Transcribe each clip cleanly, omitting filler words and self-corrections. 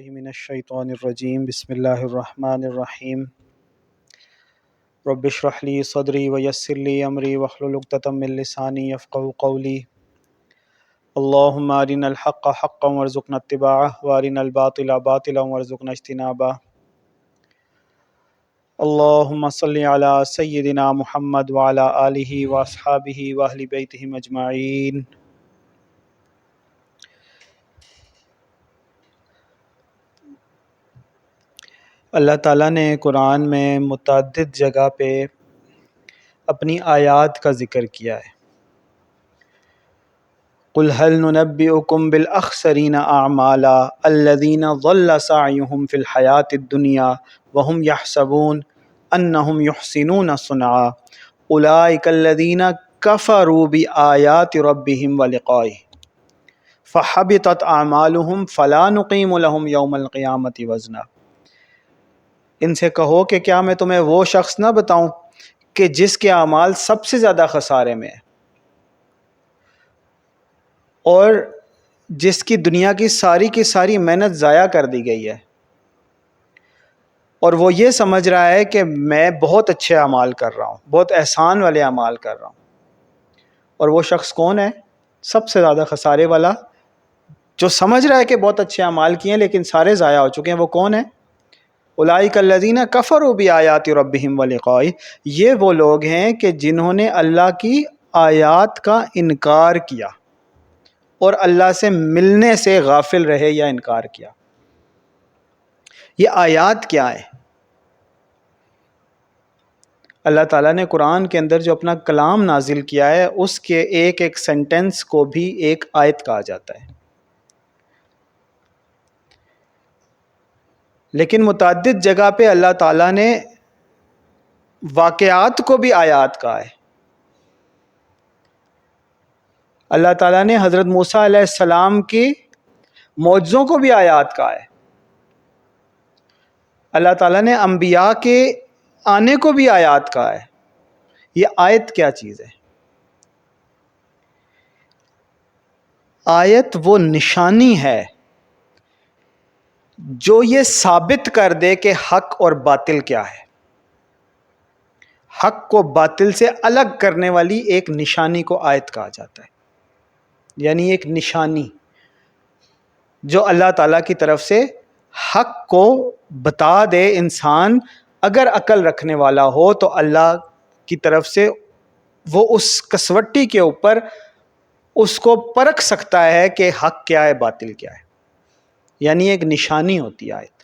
باللہ من الشیطان الرجیم بسم اللہ الرحمن الرحیم رب اشرح لی صدری ویسر لی امری واحلل عقدۃ من لسانی یفقہوا قولی اللہم ارنا الحق حقا وارزقنا اتباعہ وارنا الباطل باطلا وارزقنا اجتنابہ اللہم صلی علی سیدنا محمد وعلی آلہ واصحابہ واہل بیتہ اجمعین۔ اللہ تعالیٰ نے قرآن میں متعدد جگہ پہ اپنی آیات کا ذکر کیا ہے۔ قُلْ هَلْ نُنَبِّئُكُمْ بِالْأَخْسَرِينَ أَعْمَالًا الَّذِينَ ضَلَّ سَعْيُهُمْ فِي الْحَيَاةِ الدُّنْيَا وَهُمْ يَحْسَبُونَ أَنَّهُمْ يُحْسِنُونَ صُنْعًا أُولَئِكَ الَّذِينَ كَفَرُوا بِآيَاتِ رَبِّهِمْ وَلِقَائِهِ فَحَبِطَتْ أَعْمَالُهُمْ فَلَا نُقِيمُ لَهُمْ يَوْمَ الْقِيَامَةِ وَزْنًا۔ ان سے کہو کہ کیا میں تمہیں وہ شخص نہ بتاؤں کہ جس کے اعمال سب سے زیادہ خسارے میں ہیں اور جس کی دنیا کی ساری محنت ضائع کر دی گئی ہے، اور وہ یہ سمجھ رہا ہے کہ میں بہت اچھے اعمال کر رہا ہوں، بہت احسان والے اعمال کر رہا ہوں۔ اور وہ شخص کون ہے؟ سب سے زیادہ خسارے والا، جو سمجھ رہا ہے کہ بہت اچھے اعمال کیے ہیں لیکن سارے ضائع ہو چکے ہیں۔ وہ کون ہے؟ اولئک الذین کفروا بآیات ربہم ولقائہ، یہ وہ لوگ ہیں کہ جنہوں نے اللہ کی آیات کا انکار کیا اور اللہ سے ملنے سے غافل رہے یا انکار کیا۔ یہ آیات کیا ہے؟ اللہ تعالیٰ نے قرآن کے اندر جو اپنا کلام نازل کیا ہے، اس کے ایک ایک سینٹنس کو بھی ایک آیت کہا جاتا ہے۔ لیکن متعدد جگہ پہ اللہ تعالیٰ نے واقعات کو بھی آیات کہا ہے۔ اللہ تعالیٰ نے حضرت موسیٰ علیہ السلام کی معجزوں کو بھی آیات کہا ہے۔ اللہ تعالیٰ نے انبیاء کے آنے کو بھی آیات کہا ہے۔ یہ آیت کیا چیز ہے؟ آیت وہ نشانی ہے جو یہ ثابت کر دے کہ حق اور باطل کیا ہے۔ حق کو باطل سے الگ کرنے والی ایک نشانی کو آیت کہا جاتا ہے، یعنی ایک نشانی جو اللہ تعالیٰ کی طرف سے حق کو بتا دے۔ انسان اگر عقل رکھنے والا ہو تو اللہ کی طرف سے وہ اس کسوٹی کے اوپر اس کو پرکھ سکتا ہے کہ حق کیا ہے باطل کیا ہے، یعنی ایک نشانی ہوتی ہے آیت۔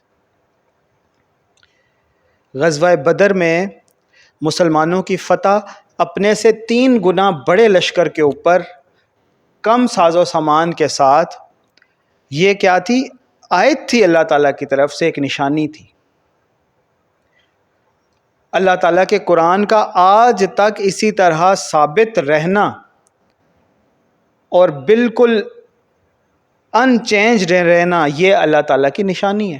غزوہ بدر میں مسلمانوں کی فتح اپنے سے 3 گنا بڑے لشکر کے اوپر کم ساز و سامان کے ساتھ، یہ کیا تھی؟ آیت تھی، اللہ تعالیٰ کی طرف سے ایک نشانی تھی۔ اللہ تعالیٰ کے قرآن کا آج تک اسی طرح ثابت رہنا اور بالکل ان چینج رہنا، یہ اللہ تعالیٰ کی نشانی ہے۔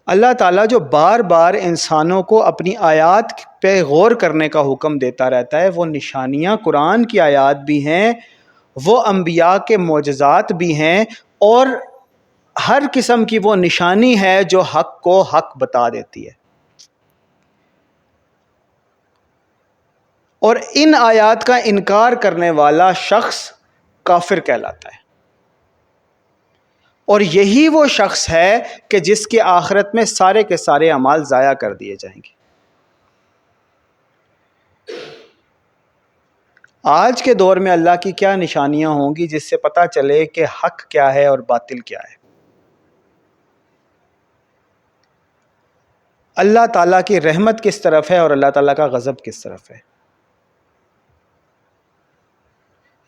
اللہ تعالیٰ جو بار بار انسانوں کو اپنی آیات پہ غور کرنے کا حکم دیتا رہتا ہے، وہ نشانیاں قرآن کی آیات بھی ہیں، وہ انبیاء کے معجزات بھی ہیں، اور ہر قسم کی وہ نشانی ہے جو حق کو حق بتا دیتی ہے۔ اور ان آیات کا انکار کرنے والا شخص کافر کہلاتا ہے، اور یہی وہ شخص ہے کہ جس کے آخرت میں سارے کے سارے اعمال ضائع کر دیے جائیں گے۔ آج کے دور میں اللہ کی کیا نشانیاں ہوں گی جس سے پتہ چلے کہ حق کیا ہے اور باطل کیا ہے؟ اللہ تعالیٰ کی رحمت کس طرف ہے اور اللہ تعالیٰ کا غضب کس طرف ہے؟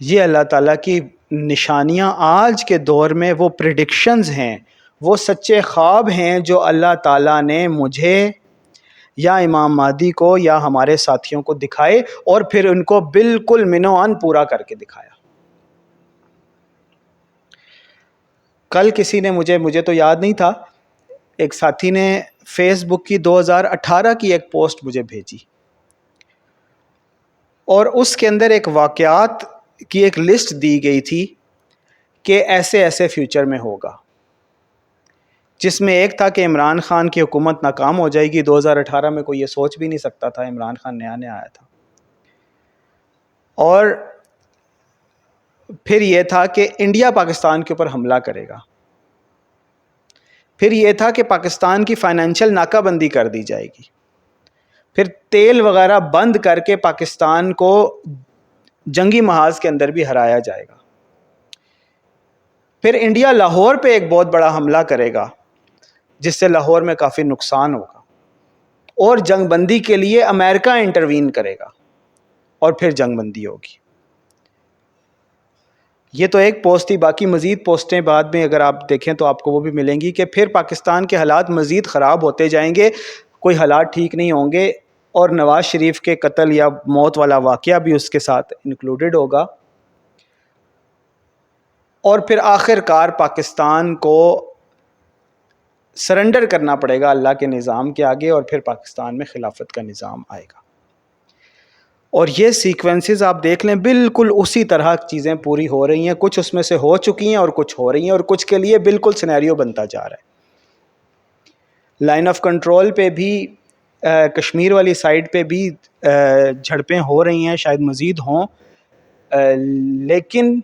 یہ اللہ تعالیٰ کی نشانیاں آج کے دور میں وہ پریڈکشنز ہیں، وہ سچے خواب ہیں جو اللہ تعالیٰ نے مجھے یا امام مہدی کو یا ہمارے ساتھیوں کو دکھائے، اور پھر ان کو بالکل منو ان پورا کر کے دکھایا۔ کل کسی نے مجھے تو یاد نہیں تھا، ایک ساتھی نے فیس بک کی 2018 کی ایک پوسٹ مجھے بھیجی، اور اس کے اندر ایک واقعات کی ایک لسٹ دی گئی تھی کہ ایسے ایسے فیوچر میں ہوگا، جس میں ایک تھا کہ عمران خان کی حکومت ناکام ہو جائے گی. 2018 میں کوئی یہ سوچ بھی نہیں سکتا تھا، عمران خان نیا نیا آیا تھا. اور پھر یہ تھا کہ انڈیا پاکستان کے اوپر حملہ کرے گا. پھر یہ تھا کہ پاکستان کی فائنینشیل ناکہ بندی کر دی جائے گی. پھر تیل وغیرہ بند کر کے پاکستان کو جنگی محاذ کے اندر بھی ہرایا جائے گا. پھر انڈیا لاہور پہ ایک بہت بڑا حملہ کرے گا جس سے لاہور میں کافی نقصان ہوگا، اور جنگ بندی کے لیے امریکہ انٹروین کرے گا، اور پھر جنگ بندی ہوگی. یہ تو ایک پوسٹ تھی، باقی مزید پوسٹیں بعد میں اگر آپ دیکھیں تو آپ کو وہ بھی ملیں گی کہ پھر پاکستان کے حالات مزید خراب ہوتے جائیں گے، کوئی حالات ٹھیک نہیں ہوں گے، اور نواز شریف کے قتل یا موت والا واقعہ بھی اس کے ساتھ انکلوڈڈ ہوگا. اور پھر آخر کار پاکستان کو سرنڈر کرنا پڑے گا اللہ کے نظام کے آگے، اور پھر پاکستان میں خلافت کا نظام آئے گا. اور یہ سیکوینسز آپ دیکھ لیں، بالکل اسی طرح چیزیں پوری ہو رہی ہیں. کچھ اس میں سے ہو چکی ہیں اور کچھ ہو رہی ہیں، اور کچھ کے لیے بالکل سینیریو بنتا جا رہا ہے. لائن آف کنٹرول پہ بھی، کشمیر والی سائڈ پہ بھی جھڑپیں ہو رہی ہیں، شاید مزید ہوں، لیکن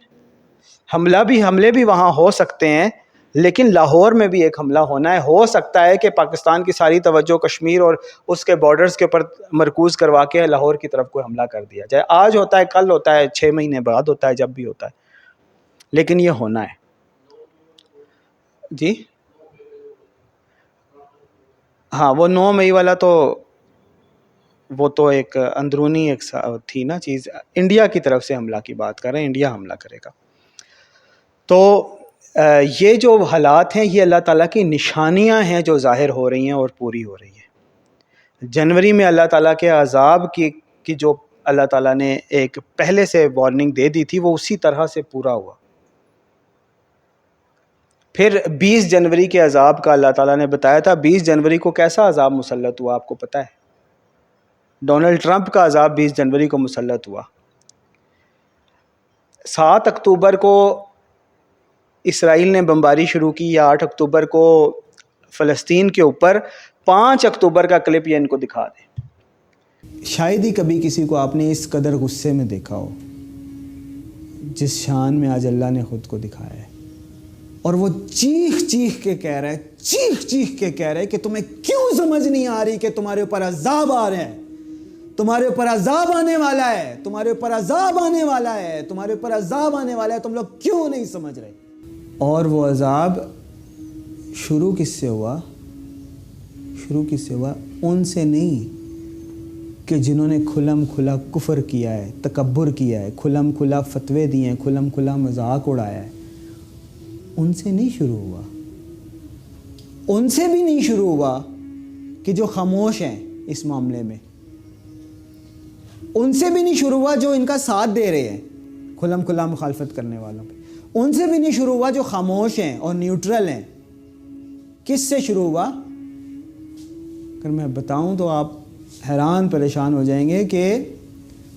حملے بھی وہاں ہو سکتے ہیں. لیکن لاہور میں بھی ایک حملہ ہونا ہے. ہو سکتا ہے کہ پاکستان کی ساری توجہ کشمیر اور اس کے بارڈرز کے اوپر مرکوز کروا کے لاہور کی طرف کوئی حملہ کر دیا جائے. آج ہوتا ہے، کل ہوتا ہے، 6 مہینے بعد ہوتا ہے، جب بھی ہوتا ہے، لیکن یہ ہونا ہے. جی ہاں، وہ 9 مئی والا تو وہ تو ایک اندرونی ایک تھی نا چیز. انڈیا کی طرف سے حملہ کی بات کر رہے ہیں، انڈیا حملہ کرے گا. تو یہ جو حالات ہیں یہ اللہ تعالیٰ کی نشانیاں ہیں جو ظاہر ہو رہی ہیں اور پوری ہو رہی ہیں. جنوری میں اللہ تعالیٰ کے عذاب کی جو اللہ تعالیٰ نے ایک پہلے سے وارننگ دے دی تھی، وہ اسی طرح سے پورا ہوا. پھر 20 جنوری کے عذاب کا اللہ تعالیٰ نے بتایا تھا. 20 جنوری کو کیسا عذاب مسلط ہوا آپ کو پتہ ہے؟ ڈونلڈ ٹرمپ کا عذاب 20 جنوری کو مسلط ہوا. 7 اکتوبر کو اسرائیل نے بمباری شروع کی، یا 8 اکتوبر کو فلسطین کے اوپر. 5 اکتوبر کا کلپ یہ ان کو دکھا دیں. شاید ہی کبھی کسی کو آپ نے اس قدر غصے میں دیکھا ہو جس شان میں آج اللہ نے خود کو دکھایا ہے. اور وہ چیخ چیخ کے کہہ رہا ہے کہ تمہیں کیوں سمجھ نہیں آ رہی کہ تمہارے اوپر عذاب آ رہے ہیں، تمہارے اوپر عذاب آنے والا ہے، تمہارے اوپر عذاب آنے والا ہے، تمہارے اوپر عذاب آنے والا ہے، تم لوگ کیوں نہیں سمجھ رہے. اور وہ عذاب شروع کس سے ہوا؟ ان سے نہیں کہ جنہوں نے کھلم کھلا کفر کیا ہے، تکبر کیا ہے، کھلم کھلا فتوے دیے ہیں، کھلم کھلا مذاق اڑایا ہے. ان سے نہیں شروع ہوا. ان سے بھی نہیں شروع ہوا کہ جو خاموش ہیں اس معاملے میں. ان سے بھی نہیں شروع ہوا جو ان کا ساتھ دے رہے ہیں کھلم کھلا مخالفت کرنے والوں پہ. ان سے بھی نہیں شروع ہوا جو خاموش ہیں اور نیوٹرل ہیں. کس سے شروع ہوا؟ اگر میں بتاؤں تو آپ حیران پریشان ہو جائیں گے کہ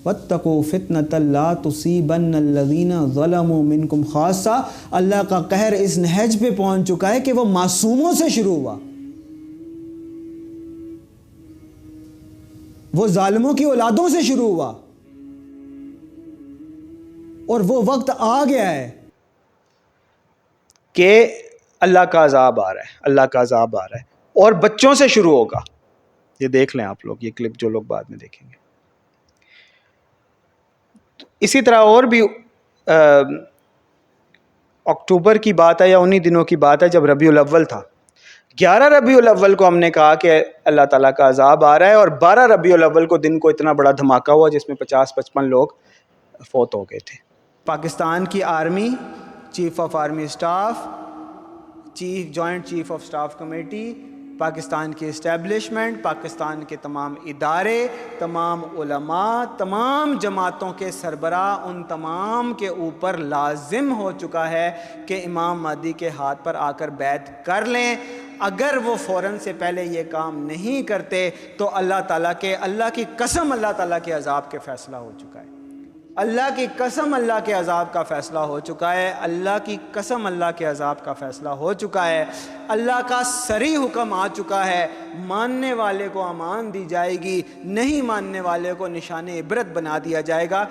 وَاتَّقُوا فِتْنَةً لَا تُصِيبَنَّ الَّذِينَ ظَلَمُوا مِنْكُمْ خَاصَّةً. اللہ کا قہر اس نہج پہ پہنچ چکا ہے کہ وہ معصوموں سے شروع ہوا. وہ ظالموں کی اولادوں سے شروع ہوا. اور وہ وقت آ گیا ہے کہ اللہ کا عذاب آ رہا ہے، اللہ کا عذاب آ رہا ہے، اور بچوں سے شروع ہوگا. یہ دیکھ لیں آپ لوگ، یہ کلپ جو لوگ بعد میں دیکھیں گے. اسی طرح اور بھی اکتوبر کی بات ہے یا انہی دنوں کی بات ہے جب ربیع الاول تھا. 11 ربیع الاول کو ہم نے کہا کہ اللہ تعالیٰ کا عذاب آ رہا ہے، اور 12 ربیع الاول کو دن کو اتنا بڑا دھماکہ ہوا جس میں 50-55 لوگ فوت ہو گئے تھے. پاکستان کی army, chief of army staff, joint chief of staff committee, Pakistan کی اسٹیبلشمنٹ، پاکستان کے تمام ادارے، تمام علماء، تمام جماعتوں کے سربراہ، ان تمام کے اوپر لازم ہو چکا ہے کہ امام مہدی کے ہاتھ پر آ کر بیعت کر لیں. اگر وہ فوراً سے پہلے یہ کام نہیں کرتے تو اللہ کی قسم اللہ تعالیٰ کے عذاب کے فیصلہ ہو چکا ہے. اللہ کی قسم اللہ کے عذاب کا فیصلہ ہو چکا ہے، اللہ کی قسم اللہ کے عذاب کا فیصلہ ہو چکا ہے، اللہ کا صریح حکم آ چکا ہے، ماننے والے کو امان دی جائے گی، نہیں ماننے والے کو نشان عبرت بنا دیا جائے گا۔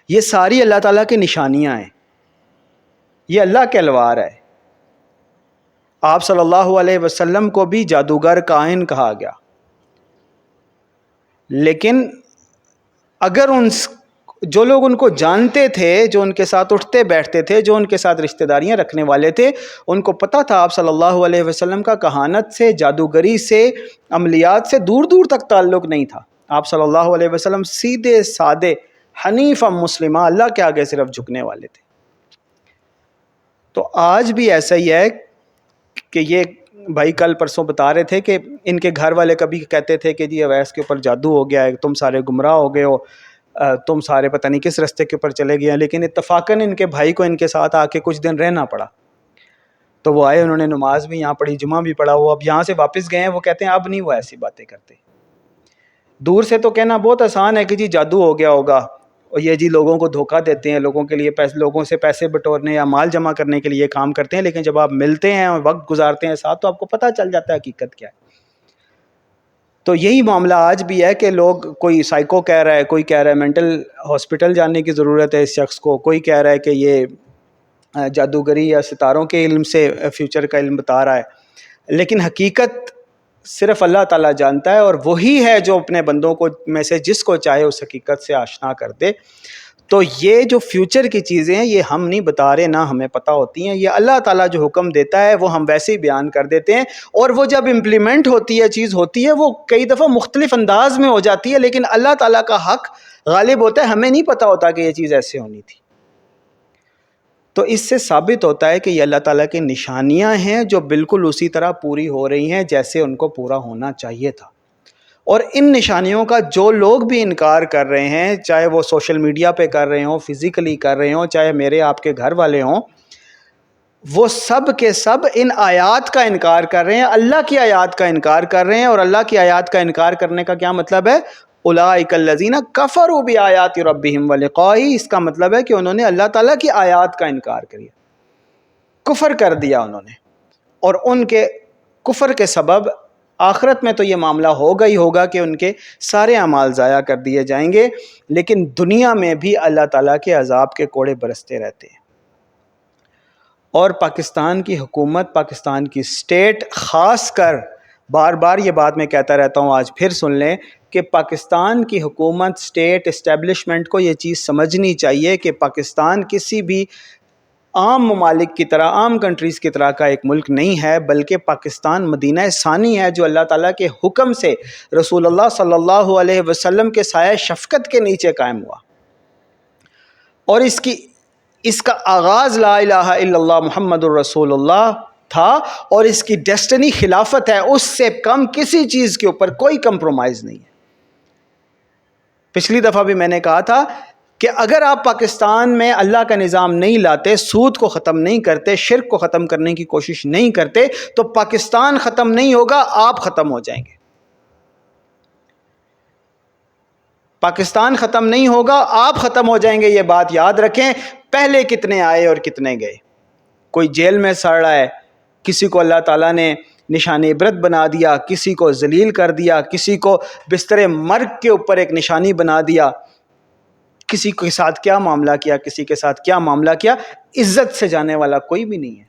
یہ ساری اللہ تعالیٰ کی نشانیاں ہیں، یہ اللہ کے الوار ہے۔ آپ صلی اللہ علیہ وسلم کو بھی جادوگر کاہن کہا گیا، لیکن اگر جو لوگ ان کو جانتے تھے، جو ان کے ساتھ اٹھتے بیٹھتے تھے، جو ان کے ساتھ رشتہ داریاں رکھنے والے تھے، ان کو پتہ تھا آپ صلی اللہ علیہ وسلم کا کہانت سے، جادوگری سے، عملیات سے دور دور تک تعلق نہیں تھا۔ آپ صلی اللہ علیہ وسلم سیدھے سادے حنیف مسلمہ، اللہ کے آگے صرف جھکنے والے تھے۔ تو آج بھی ایسا ہی ہے کہ یہ بھائی کل پرسوں بتا رہے تھے کہ ان کے گھر والے کبھی کہتے تھے کہ جی اویس کے اوپر جادو ہو گیا ہے، تم سارے گمراہ ہو گئے ہو، تم سارے پتہ نہیں کس رستے کے اوپر چلے گئے ہیں، لیکن اتفاقاً ان کے بھائی کو ان کے ساتھ آ کے کچھ دن رہنا پڑا، تو وہ آئے، انہوں نے نماز بھی یہاں پڑھی، جمعہ بھی پڑھا، وہ اب یہاں سے واپس گئے ہیں، وہ کہتے ہیں اب نہیں وہ ایسی باتیں کرتے۔ دور سے تو کہنا بہت آسان ہے کہ جی جادو ہو گیا ہوگا، اور یہ جی لوگوں کو دھوکہ دیتے ہیں، لوگوں کے لیے لوگوں سے پیسے بٹورنے یا مال جمع کرنے کے لیے کام کرتے ہیں، لیکن جب آپ ملتے ہیں اور وقت گزارتے ہیں ساتھ تو آپ کو پتہ چل جاتا ہے حقیقت کیا ہے۔ تو یہی معاملہ آج بھی ہے کہ لوگ، کوئی سائیکو کہہ رہا ہے، کوئی کہہ رہا ہے مینٹل ہاسپٹل جانے کی ضرورت ہے اس شخص کو، کوئی کہہ رہا ہے کہ یہ جادوگری یا ستاروں کے علم سے فیوچر کا علم بتا رہا ہے، لیکن حقیقت صرف اللہ تعالیٰ جانتا ہے، اور وہی ہے جو اپنے بندوں کو میں سے جس کو چاہے اس حقیقت سے آشنا کر دے۔ تو یہ جو فیوچر کی چیزیں ہیں یہ ہم نہیں بتا رہے، نہ ہمیں پتہ ہوتی ہیں، یہ اللہ تعالیٰ جو حکم دیتا ہے وہ ہم ویسے ہی بیان کر دیتے ہیں، اور وہ جب امپلیمنٹ ہوتی ہے، چیز ہوتی ہے، وہ کئی دفعہ مختلف انداز میں ہو جاتی ہے، لیکن اللہ تعالیٰ کا حق غالب ہوتا ہے، ہمیں نہیں پتہ ہوتا کہ یہ چیز ایسے ہونی تھی۔ تو اس سے ثابت ہوتا ہے کہ یہ اللہ تعالیٰ کی نشانیاں ہیں جو بالکل اسی طرح پوری ہو رہی ہیں جیسے ان کو پورا ہونا چاہیے تھا۔ اور ان نشانیوں کا جو لوگ بھی انکار کر رہے ہیں، چاہے وہ سوشل میڈیا پہ کر رہے ہوں، فزیکلی کر رہے ہوں، چاہے میرے آپ کے گھر والے ہوں، وہ سب کے سب ان آیات کا انکار کر رہے ہیں، اللہ کی آیات کا انکار کر رہے ہیں۔ اور اللہ کی آیات کا انکار کرنے کا کیا مطلب ہے؟ اولئک الذین کفروا بآیات ربہم ولقائہ، اس کا مطلب ہے کہ انہوں نے اللہ تعالیٰ کی آیات کا انکار کیا، کفر کر دیا انہوں نے، اور ان کے کفر کے سبب آخرت میں تو یہ معاملہ ہوگا ہی ہوگا کہ ان کے سارے اعمال ضائع کر دیے جائیں گے، لیکن دنیا میں بھی اللہ تعالیٰ کے عذاب کے کوڑے برستے رہتے ہیں۔ اور پاکستان کی حکومت، پاکستان کی اسٹیٹ خاص کر، بار بار یہ بات میں کہتا رہتا ہوں، آج پھر سن لیں کہ پاکستان کی حکومت، اسٹیٹ اسٹیبلشمنٹ کو یہ چیز سمجھنی چاہیے کہ پاکستان کسی بھی عام ممالک کی طرح، عام کنٹریز کی طرح کا ایک ملک نہیں ہے، بلکہ پاکستان مدینہ ثانی ہے جو اللہ تعالیٰ کے حکم سے رسول اللہ صلی اللہ علیہ وسلم کے سایہ شفقت کے نیچے قائم ہوا، اور اس کا آغاز لا الہ الا اللہ محمد الرسول اللہ تھا، اور اس کی ڈیسٹنی خلافت ہے، اس سے کم کسی چیز کے اوپر کوئی کمپرومائز نہیں ہے۔ پچھلی دفعہ بھی میں نے کہا تھا کہ اگر آپ پاکستان میں اللہ کا نظام نہیں لاتے، سود کو ختم نہیں کرتے، شرک کو ختم کرنے کی کوشش نہیں کرتے، تو پاکستان ختم نہیں ہوگا، آپ ختم ہو جائیں گے۔ پاکستان ختم نہیں ہوگا، آپ ختم ہو جائیں گے، یہ بات یاد رکھیں۔ پہلے کتنے آئے اور کتنے گئے، کوئی جیل میں سڑ رہا ہے، کسی کو اللہ تعالیٰ نے نشان عبرت بنا دیا، کسی کو ذلیل کر دیا، کسی کو بستر مرگ کے اوپر ایک نشانی بنا دیا، کسی کے ساتھ کیا معاملہ کیا، کسی کے ساتھ کیا معاملہ کیا۔ عزت سے جانے والا کوئی بھی نہیں ہے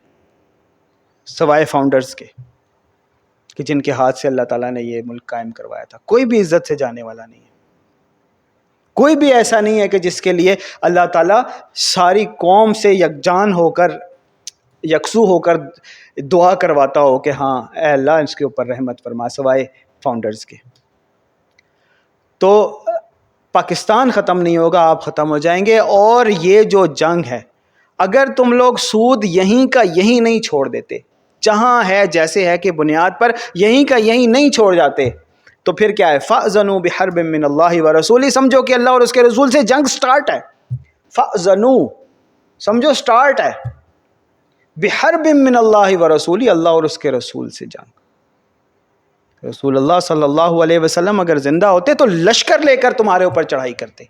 سوائے فاؤنڈرز کے، کہ جن کے ہاتھ سے اللہ تعالیٰ نے یہ ملک قائم کروایا تھا، کوئی بھی عزت سے جانے والا نہیں ہے۔ کوئی بھی ایسا نہیں ہے کہ جس کے لیے اللہ تعالیٰ ساری قوم سے یکجان ہو کر، یکسو ہو کر دعا کرواتا ہو کہ ہاں اے اللہ اس کے اوپر رحمت فرما، سوائے فاؤنڈرز کے۔ تو پاکستان ختم نہیں ہوگا، آپ ختم ہو جائیں گے۔ اور یہ جو جنگ ہے، اگر تم لوگ سود یہیں کا یہیں نہیں چھوڑ دیتے، جہاں ہے جیسے ہے کہ بنیاد پر یہیں کا یہیں نہیں چھوڑ جاتے، تو پھر کیا ہے؟ فَأْذَنُوا بِحَرْبٍ مِّنَ اللَّهِ وَرَسُولِهِ، سمجھو کہ اللہ اور اس کے رسول سے جنگ سٹارٹ ہے۔ فَأْذَنُوا سمجھو سٹارٹ ہے، بِحَرْبٍ مِّنَ اللَّهِ وَرَسُولِهِ، اللہ اور اس کے رسول سے جنگ۔ رسول اللہ صلی اللہ علیہ وسلم اگر زندہ ہوتے تو لشکر لے کر تمہارے اوپر چڑھائی کرتے،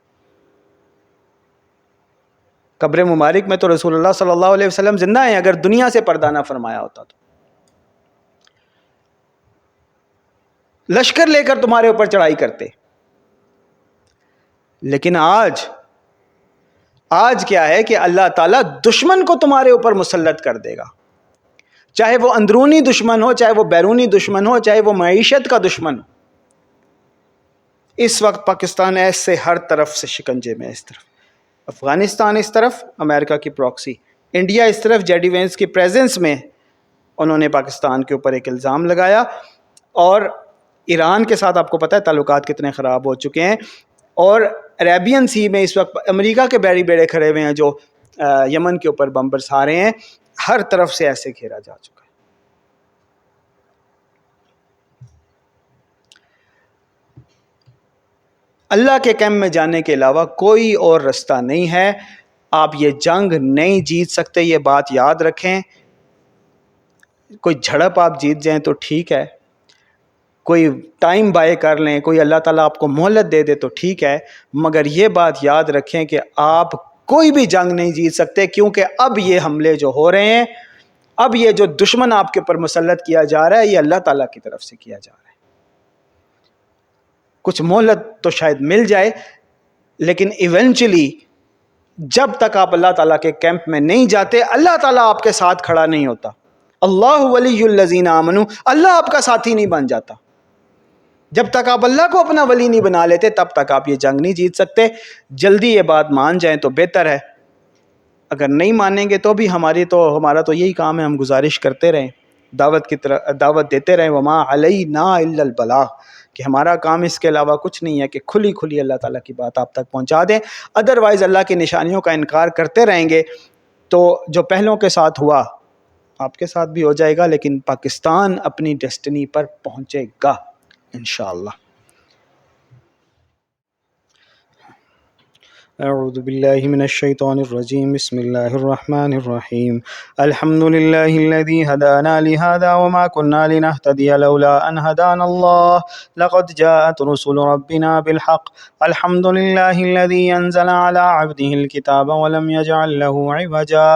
قبر مبارک میں تو رسول اللہ صلی اللہ علیہ وسلم زندہ ہیں، اگر دنیا سے پردہ نہ فرمایا ہوتا تو لشکر لے کر تمہارے اوپر چڑھائی کرتے. لیکن آج کیا ہے کہ اللہ تعالیٰ دشمن کو تمہارے اوپر مسلط کر دے گا، چاہے وہ اندرونی دشمن ہو، چاہے وہ بیرونی دشمن ہو، چاہے وہ معیشت کا دشمن ہو. اس وقت پاکستان ایسے ہر طرف سے شکنجے میں، اس طرف افغانستان، اس طرف امریکہ کی پراکسی، انڈیا اس طرف جے ڈی وینس کی پریزنس میں انہوں نے پاکستان کے اوپر ایک الزام لگایا. اور ایران کے ساتھ آپ کو پتہ ہے تعلقات کتنے خراب ہو چکے ہیں، اور عربین سی میں اس وقت امریکہ کے بیڑے کھڑے ہوئے ہیں جو یمن کے اوپر بم برسا رہے ہیں. ہر طرف سے ایسے گھیرا جا چکا ہے. اللہ کے کیمپ میں جانے کے علاوہ کوئی اور رستہ نہیں ہے. آپ یہ جنگ نہیں جیت سکتے، یہ بات یاد رکھیں. کوئی جھڑپ آپ جیت جائیں تو ٹھیک ہے، کوئی ٹائم بائے کر لیں، کوئی اللہ تعالیٰ آپ کو مہلت دے دے تو ٹھیک ہے، مگر یہ بات یاد رکھیں کہ آپ کوئی بھی جنگ نہیں جیت سکتے، کیونکہ اب یہ حملے جو ہو رہے ہیں، اب یہ جو دشمن آپ کے اوپر مسلط کیا جا رہا ہے، یہ اللہ تعالیٰ کی طرف سے کیا جا رہا ہے. کچھ مہلت تو شاید مل جائے، لیکن ایونچولی جب تک آپ اللہ تعالیٰ کے کیمپ میں نہیں جاتے، اللہ تعالیٰ آپ کے ساتھ کھڑا نہیں ہوتا. اللہ ولی الذین آمنوا، اللہ آپ کا ساتھی نہیں بن جاتا. جب تک آپ اللہ کو اپنا ولی نہیں بنا لیتے، تب تک آپ یہ جنگ نہیں جیت سکتے. جلدی یہ بات مان جائیں تو بہتر ہے، اگر نہیں مانیں گے تو بھی ہمارا تو یہی کام ہے، ہم گزارش کرتے رہیں، دعوت کی طرح دعوت دیتے رہیں. وما علینا الا البلاغ، کہ ہمارا کام اس کے علاوہ کچھ نہیں ہے کہ کھلی اللہ تعالیٰ کی بات آپ تک پہنچا دیں. ادروائز اللہ کی نشانیوں کا انکار کرتے رہیں گے تو جو پہلوں کے ساتھ ہوا آپ کے ساتھ بھی ہو جائے گا، لیکن پاکستان اپنی ڈیسٹنی پر پہنچے گا انشاءاللہ. اعوذ باللہ من الشیطان الرجیم، بسم اللہ الرحمن الرحیم. الحمد للہ الذی ہدانا لہذا وما كنا لنہتدی لولا ان ہدانا اللہ لقد جاءت رسل ربنا بالحق. الحمد للہ الذی انزل على عبده الكتاب ولم يجعل له عوجا.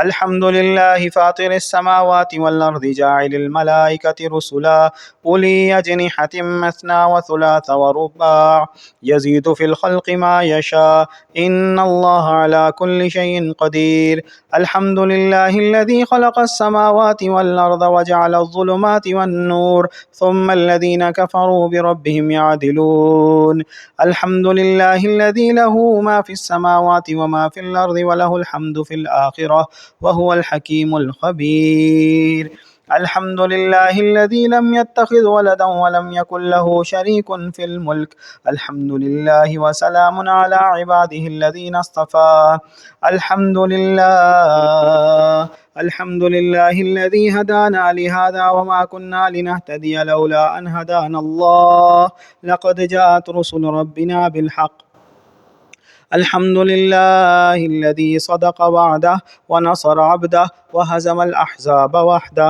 الحمد للہ فاطر السماوات والارض جاعل الملائکة رسلا اولی اجنحة مثنى وثلاث ورباع يزيد في الخلق ما يشاء ان اللہ على كل شيء قدیر. الحمد للہ الذي خلق السماوات والارض وجعل الظلمات والنور ثم الذين كفروا بربهم يعدلون. الحمد للہ الذي له ما في السماوات وما في الارض وله الحمد في الآخرة وهو الحكيم الخبير. الحمد للہ الذي لم يتخذ ولدا ولم يكن له شريك في الملك. الحمد للہ وسلام على عباده الذين اصطفى. الحمد للہ الذي هدانا لهذا وما كنا لنهتدي لولا ان هدانا الله لقد جاءت رسل ربنا بالحق. الحمد للہ الذي صدق وعده ونصر عبده وهزم الأحزاب وحده.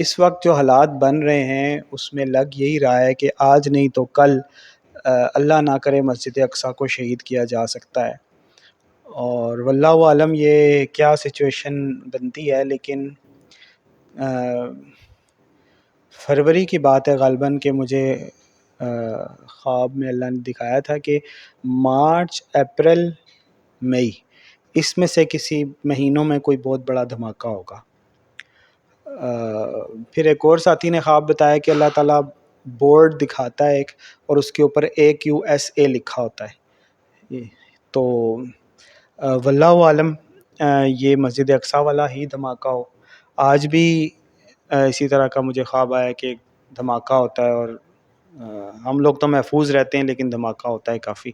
اس وقت جو حالات بن رہے ہیں اس میں لگ یہی رہا ہے کہ آج نہیں تو کل اللہ نہ کرے مسجد اقصیٰ کو شہید کیا جا سکتا ہے، اور واللہ عالم یہ کیا سچویشن بنتی ہے. لیکن فروری کی بات ہے غالباً کہ مجھے خواب میں اللہ نے دکھایا تھا کہ مارچ، اپریل، مئی، اس میں سے کسی مہینوں میں کوئی بہت بڑا دھماکہ ہوگا. پھر ایک اور ساتھی نے خواب بتایا کہ اللہ تعالیٰ بورڈ دکھاتا ہے ایک، اور اس کے اوپر AQSA لکھا ہوتا ہے. تو واللہ عالم یہ مسجد اقصیٰ والا ہی دھماکہ ہو. آج بھی اسی طرح کا مجھے خواب آیا کہ ایک دھماکہ ہوتا ہے، اور ہم لوگ تو محفوظ رہتے ہیں لیکن دھماکہ ہوتا ہے کافی.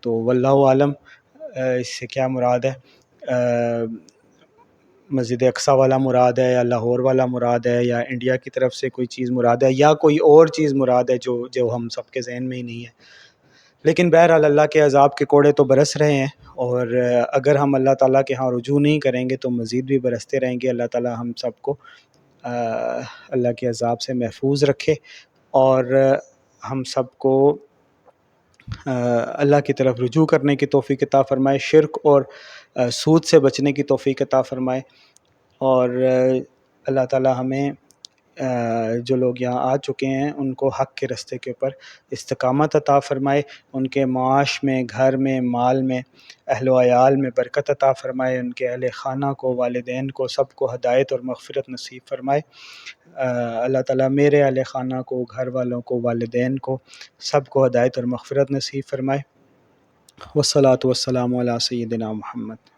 تو واللہ عالم اس سے کیا مراد ہے، مسجد اقصیٰ والا مراد ہے یا لاہور والا مراد ہے یا انڈیا کی طرف سے کوئی چیز مراد ہے یا کوئی اور چیز مراد ہے جو ہم سب کے ذہن میں ہی نہیں ہے. لیکن بہرحال اللہ کے عذاب کے کوڑے تو برس رہے ہیں، اور اگر ہم اللہ تعالیٰ کے ہاں رجوع نہیں کریں گے تو مزید بھی برستے رہیں گے. اللہ تعالیٰ ہم سب کو اللہ کے عذاب سے محفوظ رکھے، اور ہم سب کو اللہ کی طرف رجوع کرنے کی توفیق عطا فرمائے، شرک اور سود سے بچنے کی توفیق عطا فرمائے، اور اللہ تعالی ہمیں جو لوگ یہاں آ چکے ہیں ان کو حق کے رستے کے اوپر استقامت عطا فرمائے، ان کے معاش میں، گھر میں، مال میں، اہل و عیال میں برکت عطا فرمائے، ان کے اہل خانہ کو، والدین کو، سب کو ہدایت اور مغفرت نصیب فرمائے۔ اللہ تعالیٰ میرے اہل خانہ کو، گھر والوں کو، والدین کو، سب کو ہدایت اور مغفرت نصیب فرمائے۔ والصلاۃ والسلام علی سیدنا محمد۔